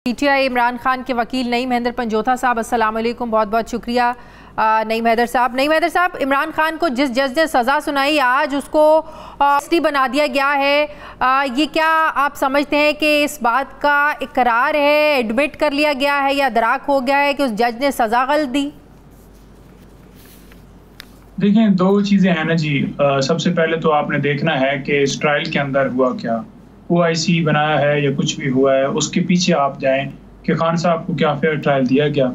PTI Imran Khan के वकील नईम हैदर पंजोथा साहब, अस्सलाम वालेकुम, बहुत बहुत शुक्रिया नईम हैदर साहब। इमरान खान को जिस जज ने सज़ा सुनाई आज उसको एसटी बना दिया गया है, ये क्या आप समझते हैं कि इस बात का इकरार है, एडमिट कर लिया गया है या दराक हो गया है कि उस जज ने सज़ा गलत दी? देखें, दो चीज़ें हैं ना जी। सबसे पहले तो आपने देखना है कि इस ट्रायल के अंदर हुआ क्या, OIC बनाया है या कुछ भी हुआ है, उसके पीछे आप जाएं कि खान साहब को क्या फेयर ट्रायल दिया गया।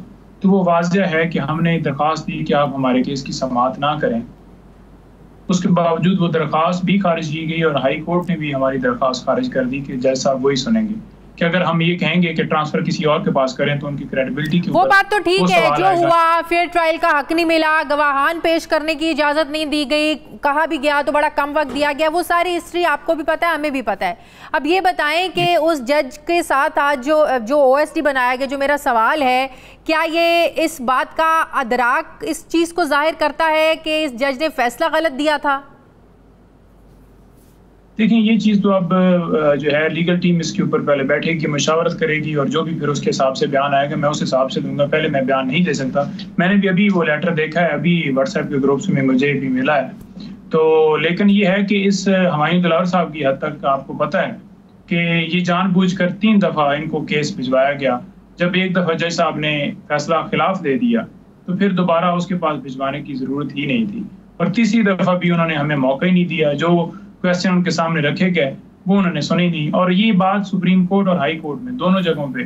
तो वो वाज़ह है कि हमने दरख्वास्त दी कि आप हमारे केस की समाअत ना करें, उसके बावजूद वो दरख्वास्त भी खारिज की गई और हाई कोर्ट ने भी हमारी दरख्वास्त खारिज कर दी कि जज साहब वही सुनेंगे कि अगर हम ये कहेंगे कि ट्रांसफर किसी और के पास करें तो उनकी क्रेडिबिलिटी की वो बात तो ठीक है, जो हुआ फेयर ट्रायल का हक नहीं मिला, गवाहान पेश करने की इजाजत नहीं दी गई, कहा भी गया तो बड़ा कम वक्त दिया गया, वो सारी हिस्ट्री आपको भी पता है, हमें भी पता है। अब ये बताएं कि उस जज के साथ आज जो OSD बनाया गया, जो मेरा सवाल है, क्या ये इस बात का अदराक इस चीज को जाहिर करता है कि इस जज ने फैसला गलत दिया था? देखिए, ये चीज़ तो अब जो है लीगल टीम इसके ऊपर पहले बैठेगी, मशावरत करेगी और जो भी फिर उसके हिसाब से बयान आएगा मैं उस हिसाब से दूंगा। पहले मैं बयान नहीं दे सकता। मैंने भी अभी वो लेटर देखा है, अभी व्हाट्सएप के ग्रुप्स में मुझे भी मिला है। तो लेकिन ये है कि इस हुमायूं दिलावर साहब की हद तक आपको पता है कि ये जानबूझकर 3 दफ़ा इनको केस भिजवाया गया। जब एक दफ़ा जज साहब ने फैसला खिलाफ दे दिया तो फिर दोबारा उसके पास भिजवाने की ज़रूरत ही नहीं थी, और तीसरी दफ़ा भी उन्होंने हमें मौका ही नहीं दिया। जो क्वेश्चन उनके सामने रखे गए वो उन्होंने सुनी नहीं, और ये बात सुप्रीम कोर्ट और हाई कोर्ट में दोनों जगहों पे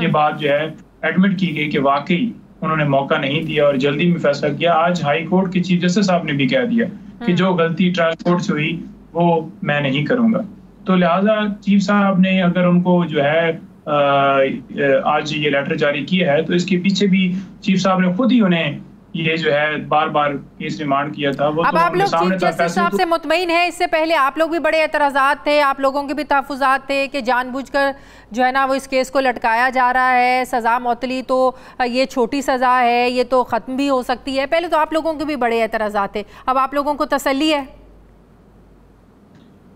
ये बात जो है एडमिट की गई कि वाकई उन्होंने मौका नहीं दिया और जल्दी में फैसला किया। आज हाई कोर्ट के चीफ जस्टिस साहब ने भी कह दिया कि जो गलती ट्रायल कोर्ट से हुई वो मैं नहीं करूंगा। तो लिहाजा चीफ साहब ने अगर उनको जो है आज ये लेटर जारी किया है तो इसके पीछे भी चीफ साहब ने खुद ही उन्हें ये जो है बार बार केस रिमांड किया था। वो अब तो आप लोग चीफ जस्टिस साहब से मुतमईन है? इससे पहले आप लोग भी बड़े एतराज़ात थे, आप लोगों के भी तहफ़्फ़ुज़ात थे कि जानबूझकर जो है ना वो इस केस को लटकाया जा रहा है, सज़ा मौतली तो ये छोटी सज़ा है, ये तो ख़त्म भी हो सकती है। पहले तो आप लोगों के भी बड़े एतराज़ात थे, अब आप लोगों को तसल्ली है?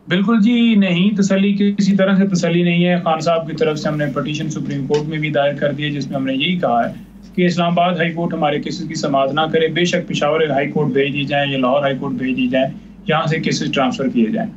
बिल्कुल जी नहीं, तसल्ली किसी तरह से तसल्ली नहीं है। खान साहब की तरफ से हमने पटिशन सुप्रीम कोर्ट में भी दायर कर दी है जिसमें हमने यही कहा है कि इस्लामाबाद हाई कोर्ट हमारे केसेस की समाअत ना करे। बेशक पेशावर हाई कोर्ट भेज दी जाए या लाहौर हाई कोर्ट भेज दी जाए, यहाँ से केसेस ट्रांसफर किए जाएं।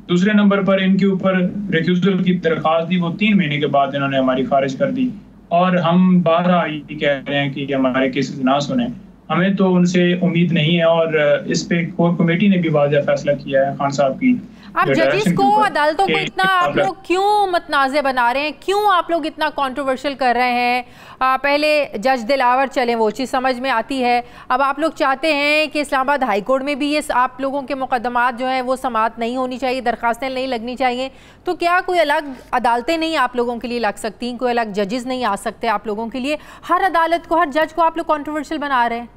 दूसरे नंबर पर इनके ऊपर रिक्यूजल की दरख्वास्त दी, वो 3 महीने के बाद इन्होंने हमारी खारिज कर दी, और हम 12 कह रहे हैं कि हमारे केसेस ना सुने। हमें तो उनसे उम्मीद नहीं है, और इस पे कोर कमेटी ने भी वाज़ेह फैसला किया है खान साहब की। आप जजिस को, अदालतों को इतना आप लोग क्यों मतनाज़े बना रहे हैं, क्यों आप लोग इतना कंट्रोवर्शियल कर रहे हैं? पहले जज दिलावर चले, वो चीज़ समझ में आती है, अब आप लोग चाहते हैं कि इस्लामाबाद हाई कोर्ट में भी ये आप लोगों के मुकदमात जो हैं वो समाअत नहीं होनी चाहिए, दरख्वास्तें नहीं लगनी चाहिए। तो क्या कोई अलग अदालतें नहीं आप लोगों के लिए लग सकती, कोई अलग जजेस नहीं आ सकते आप लोगों के लिए? हर अदालत को, हर जज को आप लोग कंट्रोवर्शियल बना रहे हैं।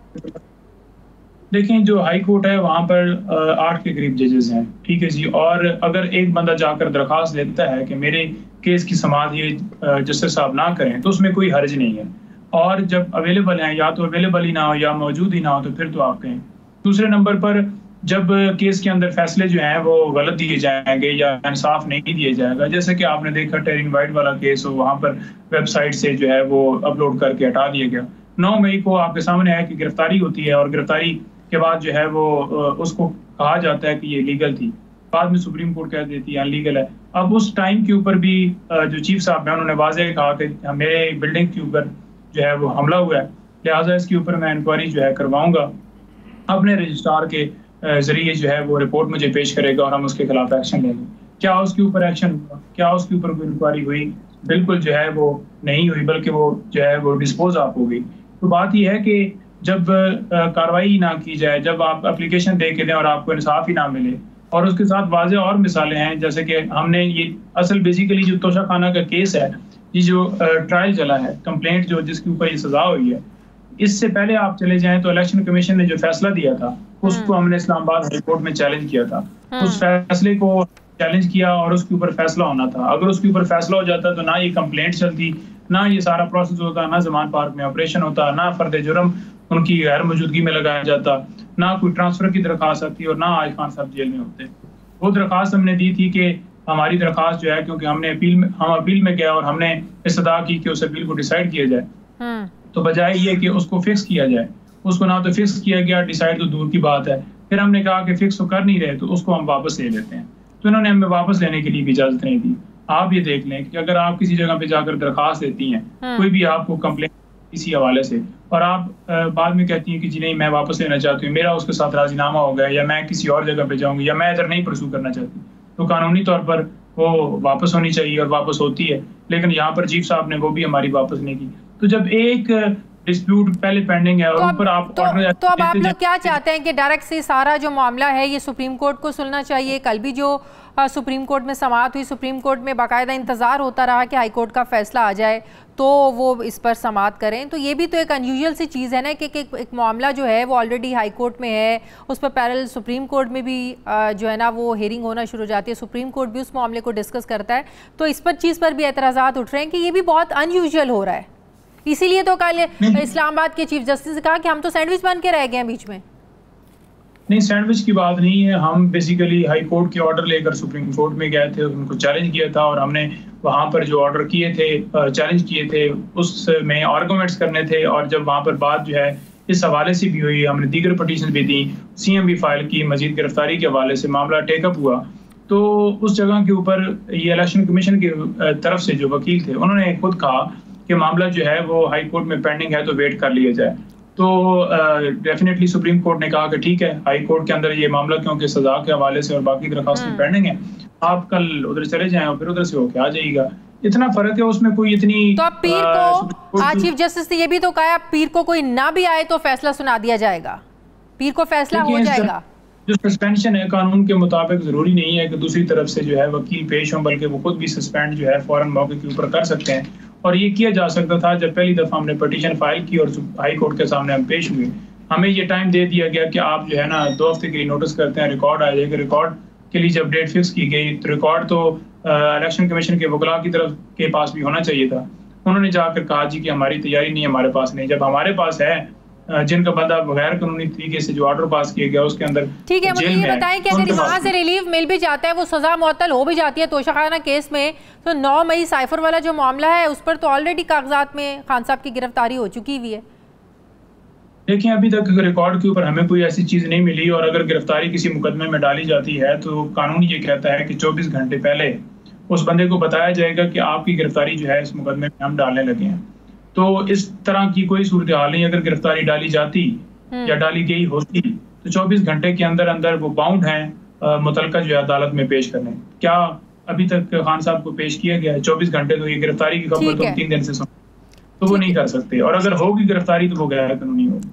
देखें, जो हाई कोर्ट है वहाँ पर 8 के करीब जजेस हैं, ठीक है जी, और अगर एक बंदा जाकर दरख्वास्त देता है कि मेरे केस की समाअत ये जस्टिस साहब ना करें तो उसमें कोई हर्ज नहीं है, और जब अवेलेबल हैं, या तो अवेलेबल ही ना हो या मौजूद ही ना हो तो फिर तो आप कहें। दूसरे नंबर पर जब केस के अंदर फैसले जो हैं वो गलत दिए जाएंगे या इंसाफ नहीं दिया जाएगा, जैसे कि आपने देखा टेरिंग वाइट वाला केस हो, वहाँ पर वेबसाइट से जो है वो अपलोड करके हटा दिया गया। 9 मई को आपके सामने है कि गिरफ्तारी होती है, और गिरफ्तारी के बाद जो है वो उसको कहा जाता है कि ये लीगल थी, बाद में सुप्रीम कोर्ट कह देती है अनलीगल है। अब उस टाइम के ऊपर भी जो चीफ साहब हैं उन्होंने वाज़ेह कहा कि मेरे बिल्डिंग के ऊपर जो है वो हमला हुआ है, लिहाजा इसके ऊपर मैं इंक्वायरी जो है करवाऊंगा। अपने रजिस्ट्रार के जरिए जो है वो रिपोर्ट मुझे पेश करेगा और हम उसके खिलाफ एक्शन लेंगे। क्या उसके ऊपर एक्शन हुआ? क्या उसके ऊपर कोई इंक्वायरी हुई? बिल्कुल जो है वो नहीं हुई, बल्कि वो जो है वो डिस्पोज ऑफ हो गई। तो बात यह है कि जब कार्रवाई ना की जाए, जब आप एप्लीकेशन दे के दें और आपको इंसाफ ही ना मिले, और उसके साथ वाज़ेह और मिसालें हैं, जैसे कि हमने ये असल बेसिकली जो तोशा खाना का केस है, ये जो ट्रायल चला है, कंप्लेंट जो जिसके ऊपर ये सजा हुई है, इससे पहले आप चले जाएं तो इलेक्शन कमीशन ने जो फैसला दिया था उसको हमने इस्लामाबाद हाई कोर्ट में चैलेंज किया था। उस फैसले को चैलेंज किया और उसके ऊपर फैसला होना था। अगर उसके ऊपर फैसला हो जाता तो ना ये कंप्लेंट चलती, ना ये सारा प्रोसेस होता, ना जमान पार्क में ऑपरेशन होता, ना फर्द जुर्म उनकी गैर मौजूदगी में लगाया जाता, ना कोई ट्रांसफर की दरख्वास्त आती और ना आज खान साहब जेल में होते। वो दरख्वास्त हमने दी थी कि हमारी दरख्वास्त जो है, क्योंकि हम अपील में गए और हमने इस्तदा की कि उस अपील को डिसाइड किया जाए, तो बजाय ये कि उसको फिक्स किया जाए, उसको ना तो फिक्स किया गया, डिसाइड तो दूर की बात है। फिर हमने कहा कि फिक्स तो कर नहीं रहे, तो उसको हम वापस ले लेते हैं। तो इन्होंने हमें वापस लेने के लिए भी इजाजत नहीं दी। आप ये देख लें कि अगर आप किसी जगह पे जाकर दरखास्त देती हैं, कोई भी आपको कंप्लेंट किसी हवाले से, और आप बाद में कहती हैं कि जी नहीं मैं वापस लेना चाहती हूँ, मेरा उसके साथ राजीनामा हो गया, या मैं किसी और जगह पे जाऊंगी, या मैं इधर नहीं परसू करना चाहती, तो कानूनी तौर पर वो वापस होनी चाहिए और वापस होती है। लेकिन यहाँ पर चीफ साहब ने वो भी हमारी वापस नहीं की। तो जब एक डिस्प्यूट पहले पेंडिंग है और ऊपर आप तो अब आप लोग क्या चाहते हैं कि डायरेक्ट से सारा जो मामला है ये सुप्रीम कोर्ट को सुनना चाहिए? कल भी जो सुप्रीम कोर्ट में समाअत हुई, सुप्रीम कोर्ट में बाकायदा इंतज़ार होता रहा कि हाई कोर्ट का फैसला आ जाए तो वो इस पर समाअत करें। तो ये भी तो एक अनयूजुअल सी चीज़ है ना कि एक मामला जो है वो ऑलरेडी हाई कोर्ट में है, उस पर पैरेलल सुप्रीम कोर्ट में भी जो है ना वो हियरिंग होना शुरू हो जाती है, सुप्रीम कोर्ट भी उस मामले को डिस्कस करता है। तो इस पर चीज़ पर भी एतराज़ात उठ रहे हैं कि ये भी बहुत अनयूजुअल हो रहा है। इसीलिए तो कल इस्लामाबाद के चीफ जस्टिस ने कहा कि हम तो सैंडविच बन के रह गए हैं बीच में। नहीं, सैंडविच की बात नहीं है। हम बेसिकली हाई कोर्ट के ऑर्डर लेकर सुप्रीम कोर्ट में गए थे, उनको चैलेंज किया था, और हमने वहां पर जो ऑर्डर किए थे, चैलेंज किए थे, उसमें आर्गूमेंट्स करने थे। और जब वहां पर बात जो है इस हवाले से भी हुई, हमने दीगर पटिशन भी दी, सीएम भी फाइल की, मजीद गिरफ्तारी के हवाले से मामला टेकअप हुआ। तो उस जगह के ऊपर ये इलेक्शन कमीशन की तरफ से जो वकील थे उन्होंने खुद कहा कि मामला जो है वो हाई कोर्ट में पेंडिंग है, तो वेट कर लिया जाए। तो डेफिनेटली सुप्रीम कोर्ट ने कहा कि ठीक है, हाई कोर्ट के अंदर ये मामला क्योंकि सजा के हवाले से और बाकी दरखास्तें पेंडिंग है, आप कल उधर चले जाएं और फिर उधर से होके आ जाइएगा। इतना फर्क है, उसमें कोई इतनी। तो अब पीर को आज चीफ जस्टिस ने ये भी तो कहा पीर को कोई ना भी आए तो फैसला सुना दिया जाएगा, पीर को फैसला हो जाएगा। जो सस्पेंशन है कानून के मुताबिक जरूरी नहीं है कि दूसरी तरफ से जो है वकील पेश हों, बल्कि वो खुद भी सस्पेंड जो है फौरन मौके के ऊपर कर सकते हैं। और ये किया जा सकता था जब पहली दफा हमने पटिशन फाइल की और हाई कोर्ट के सामने हम पेश हुए। हमें ये टाइम दे दिया गया कि आप जो है ना 2 हफ्ते के लिए नोटिस करते हैं, रिकॉर्ड आ जाएगा। रिकॉर्ड के लिए जब डेट फिक्स की गई तो रिकॉर्ड तो इलेक्शन कमीशन के वकला की तरफ के पास भी होना चाहिए था। उन्होंने जाकर कहा जी कि हमारी तैयारी नहीं है, हमारे पास नहीं। जब हमारे पास है, जिनका बंदा बगैर कानूनी तरीके से जो ऑर्डर पास किया गया उसके अंदर, ठीक है, मुझे ये बताएं कि अगर वहां से रिलीफ मिल भी जाता है, वो सजा मुअत्तल हो भी जाती है तोशाखाना केस में, तो 9 मई साइफर वाला जो मामला है उस पर तो ऑलरेडी कागजात में खान साहब की गिरफ्तारी हो चुकी हुई है। देखिए, अभी तक रिकॉर्ड के ऊपर हमें कोई ऐसी चीज नहीं मिली, और अगर गिरफ्तारी किसी मुकदमे में डाली जाती है तो कानून ये कहता है कि 24 घंटे पहले उस बंदे को बताया जाएगा कि आपकी गिरफ्तारी जो है इस मुकदमे में हम डालने लगे हैं। तो इस तरह की कोई सूरत हाल नहीं। अगर गिरफ्तारी डाली जाती या डाली गई होती तो 24 घंटे के अंदर अंदर वो बाउंड हैं मुतलका जो है अदालत में पेश करने। क्या अभी तक खान साहब को पेश किया गया है? 24 घंटे तो ये गिरफ्तारी की खबर तो 3 दिन से सुन, तो वो नहीं कर सकते। और अगर होगी गिरफ्तारी तो वो गैर कानूनी होगी।